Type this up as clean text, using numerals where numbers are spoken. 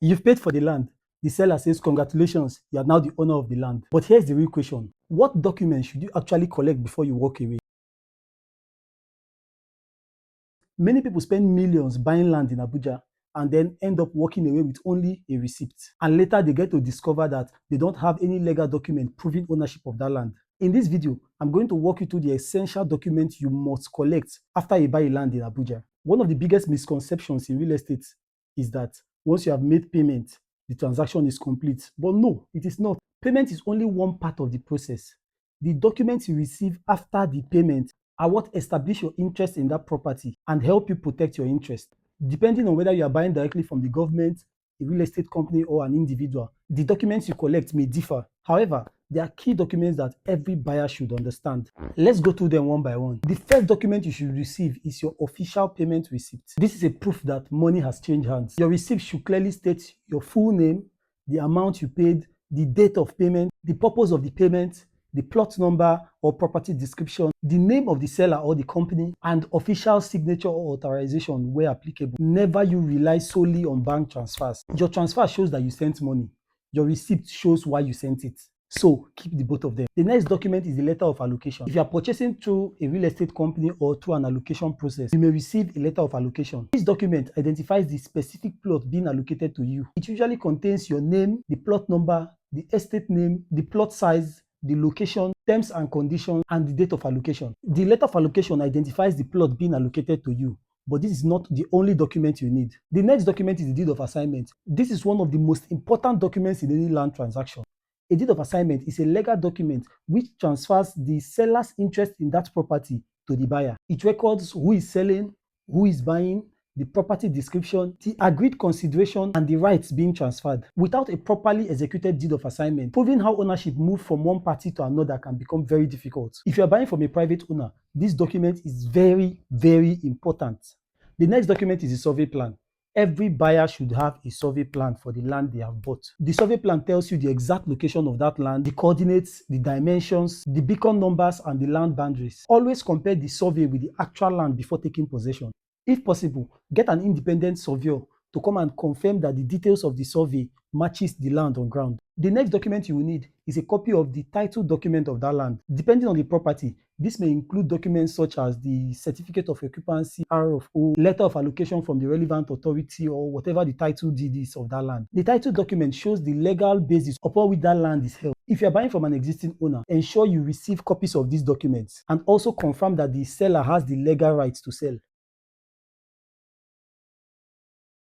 You've paid for the land. The seller says, congratulations, you are now the owner of the land. But here's the real question. What documents should you actually collect before you walk away? Many people spend millions buying land in Abuja and then end up walking away with only a receipt. And later they get to discover that they don't have any legal document proving ownership of that land. In this video, I'm going to walk you through the essential documents you must collect after you buy a land in Abuja. One of the biggest misconceptions in real estate is that once you have made payment, the transaction is complete. But no, it is not. Payment is only one part of the process. The documents you receive after the payment are what establish your interest in that property and help you protect your interest. Depending on whether you are buying directly from the government, a real estate company, or an individual, the documents you collect may differ. However, there are key documents that every buyer should understand. Let's go through them one by one. The first document you should receive is your official payment receipt. This is a proof that money has changed hands. Your receipt should clearly state your full name, the amount you paid, the date of payment, the purpose of the payment, the plot number or property description, the name of the seller or the company, and official signature or authorization where applicable. Never you rely solely on bank transfers. Your transfer shows that you sent money. Your receipt shows why you sent it. So keep the both of them. The next document is the letter of allocation. If you are purchasing through a real estate company or through an allocation process, you may receive a letter of allocation. This document identifies the specific plot being allocated to you. It usually contains your name, the plot number, the estate name, the plot size, the location, terms and conditions, and the date of allocation. The letter of allocation identifies the plot being allocated to you, but this is not the only document you need. The next document is the deed of assignment. This is one of the most important documents in any land transaction. A deed of assignment is a legal document which transfers the seller's interest in that property to the buyer. It records who is selling, who is buying, the property description, the agreed consideration, and the rights being transferred. Without a properly executed deed of assignment, proving how ownership moved from one party to another can become very difficult. If you are buying from a private owner, this document is very, very important. The next document is the survey plan. Every buyer should have a survey plan for the land they have bought. The survey plan tells you the exact location of that land, the coordinates, the dimensions, the beacon numbers, and the land boundaries. Always compare the survey with the actual land before taking possession. If possible, get an independent surveyor to come and confirm that the details of the survey matches the land on ground. The next document you will need is a copy of the title document of that land. Depending on the property, this may include documents such as the certificate of occupancy, RFO, letter of allocation from the relevant authority, or whatever the title deed is of that land. The title document shows the legal basis upon which that land is held. If you are buying from an existing owner, ensure you receive copies of these documents and also confirm that the seller has the legal rights to sell.